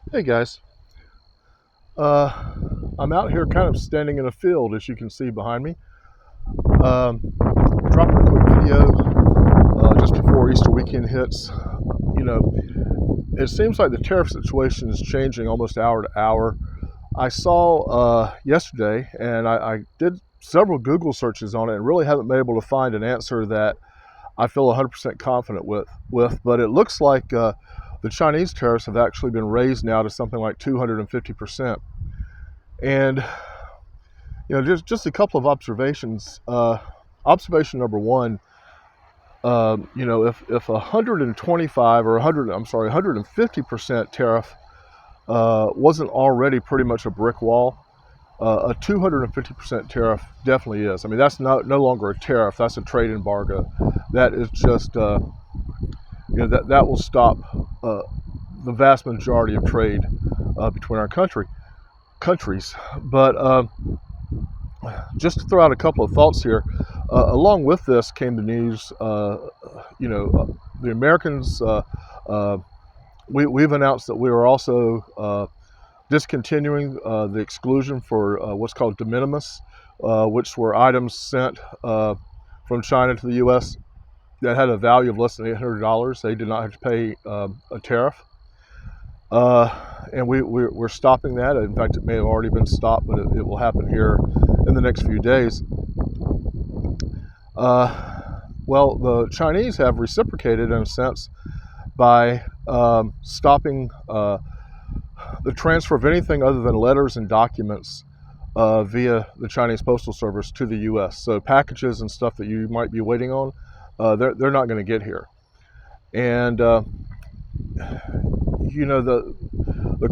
Hey guys, uh, I'm out here kind of standing in a field, as you can see behind me. Um, Dropping a quick video just before Easter weekend hits. You know, it seems like the tariff situation is changing almost hour to hour. I saw yesterday, and I did several Google searches on it, and really haven't been able to find an answer that I feel 100% confident with. But it looks like the Chinese tariffs have actually been raised now to something like 250%. And just a couple of observations. Observation number one, if 125 or 150% tariff wasn't already pretty much a brick wall, a 250% tariff definitely is. I mean, that's no longer a tariff. That's a trade embargo. That is just, that will stop the vast majority of trade between our countries. But just to throw out a couple of thoughts here, along with this came the news. The Americans, we've announced that we are also discontinuing the exclusion for what's called de minimis, which were items sent from China to the U.S. that had a value of less than $800. They did not have to pay a tariff. And we're stopping that. In fact, it may have already been stopped, but it will happen here in the next few days. Well, the Chinese have reciprocated in a sense by stopping the transfer of anything other than letters and documents via the Chinese Postal Service to the U.S. So packages and stuff that you might be waiting on, they're not going to get here. And the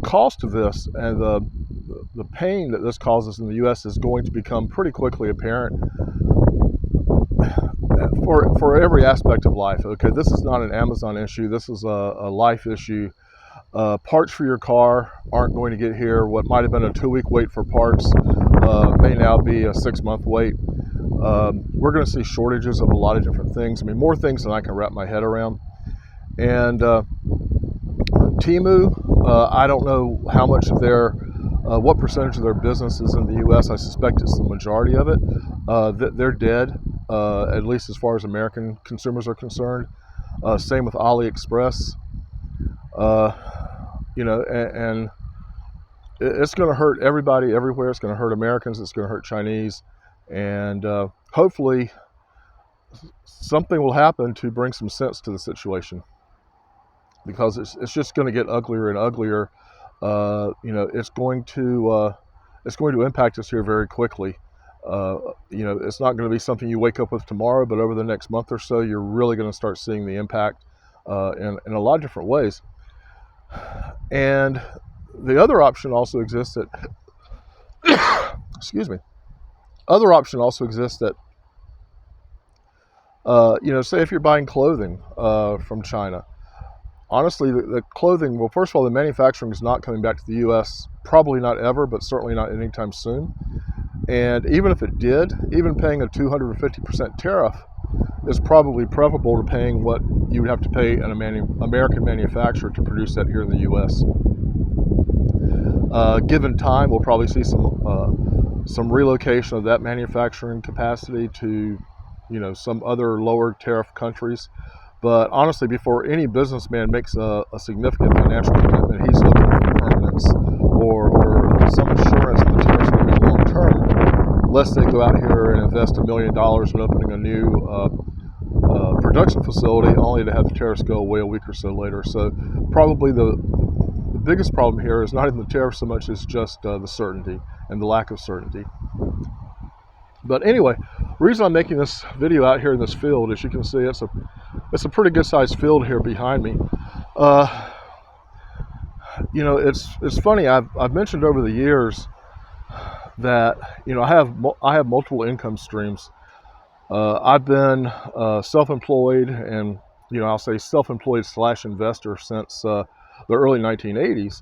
cost of this and the pain that this causes in the U.S. is going to become pretty quickly apparent for every aspect of life. Okay, this is not an Amazon issue. This is a life issue. Parts for your car aren't going to get here. What might have been a 2-week wait for parts may now be a 6-month wait. We're going to see shortages of a lot of different things. I mean, more things than I can wrap my head around. And Temu, I don't know how much of what percentage of their business is in the U.S. I suspect it's the majority of it. They're dead, at least as far as American consumers are concerned. Same with AliExpress. And it's going to hurt everybody everywhere. It's going to hurt Americans. It's going to hurt Chinese. And hopefully something will happen to bring some sense to the situation, because it's just going to get uglier and uglier. It's going to impact us here very quickly. It's not going to be something you wake up with tomorrow, but over the next month or so, you're really going to start seeing the impact in a lot of different ways. And the other option also exists that, excuse me, other option also exists that, say if you're buying clothing from China. Honestly, the clothing, well, first of all, the manufacturing is not coming back to the U.S., probably not ever, but certainly not anytime soon. And even if it did, even paying a 250% tariff is probably preferable to paying what you would have to pay an American manufacturer to produce that here in the U.S. Given time, we'll probably see some relocation of that manufacturing capacity to, some other lower tariff countries. But honestly, before any businessman makes a significant financial commitment, he's looking for permanence or some assurance that the tariffs are going to be long term, lest they go out here and invest $1 million in opening a new production facility only to have the tariffs go away a week or so later. So probably the biggest problem here is not even the tariff so much as just the certainty and the lack of certainty. But anyway, the reason I'm making this video out here in this field, as you can see, it's a pretty good sized field here behind me. It's funny. I've mentioned over the years that I have multiple income streams. I've been self-employed, and I'll say self-employed / investor since the early 1980s.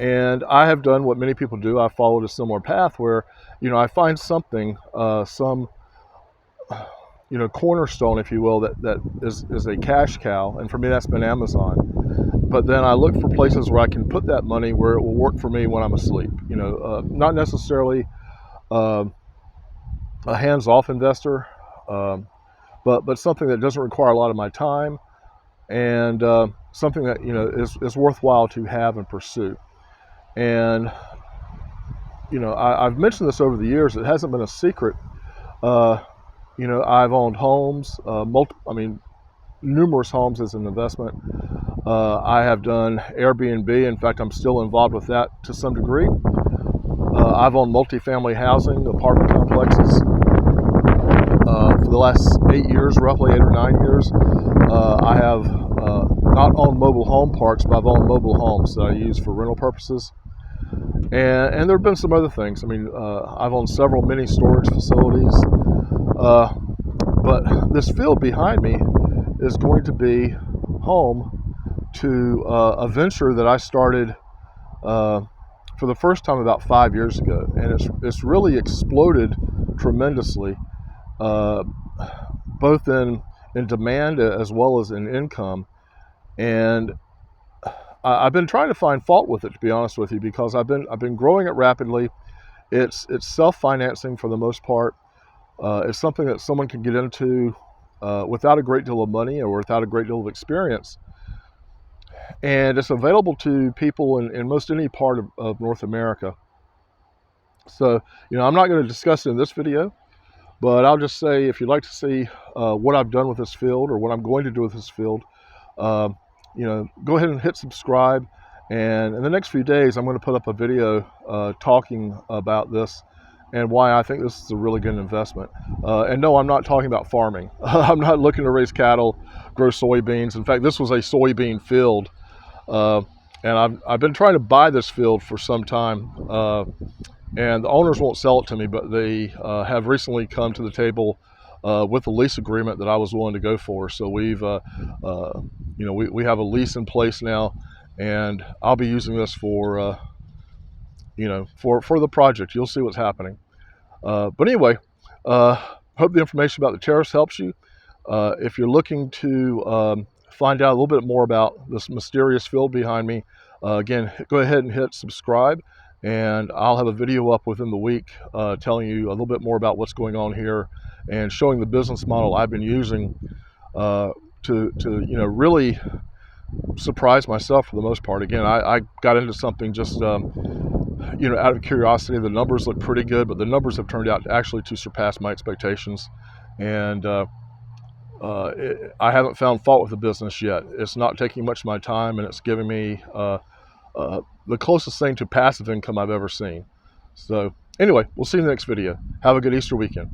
And I have done what many people do. I followed a similar path where, I find something, some cornerstone, if you will, that is a cash cow, and for me that's been Amazon. But then I look for places where I can put that money where it will work for me when I'm asleep. Not necessarily uh, a hands-off investor, um, but something that doesn't require a lot of my time, and something that is worthwhile to have and pursue. And I've mentioned this over the years. It hasn't been a secret. Uh, I've owned homes, numerous homes as an investment. I have done Airbnb. In fact, I'm still involved with that to some degree. I've owned multifamily housing, apartment complexes for the last 8 years, roughly 8 or 9 years. I have not owned mobile home parks, but I've owned mobile homes that I use for rental purposes. And there have been some other things. I've owned several mini storage facilities. But this field behind me is going to be home to a venture that I started for the first time about 5 years ago, and it's really exploded tremendously, both in demand as well as in income. And I've been trying to find fault with it, to be honest with you, because I've been growing it rapidly. It's self-financing for the most part. It's something that someone can get into without a great deal of money or without a great deal of experience. And it's available to people in most any part of North America. So, I'm not going to discuss it in this video, but I'll just say, if you'd like to see what I've done with this field or what I'm going to do with this field, go ahead and hit subscribe. And in the next few days, I'm going to put up a video talking about this and why I think this is a really good investment. And no, I'm not talking about farming. I'm not looking to raise cattle, grow soybeans. In fact, this was a soybean field. And I've been trying to buy this field for some time, and the owners won't sell it to me, but they have recently come to the table with a lease agreement that I was willing to go for. So we've, we have a lease in place now, and I'll be using this for, for the project. You'll see what's happening. But anyway, hope the information about the tariffs helps you. If you're looking to find out a little bit more about this mysterious field behind me, again, go ahead and hit subscribe, and I'll have a video up within the week telling you a little bit more about what's going on here and showing the business model I've been using to really surprise myself for the most part. Again, I got into something just out of curiosity. The numbers look pretty good, but the numbers have turned out actually to surpass my expectations, and I haven't found fault with the business yet. It's not taking much of my time, and it's giving me the closest thing to passive income I've ever seen. So anyway, we'll see you in the next video. Have a good Easter weekend.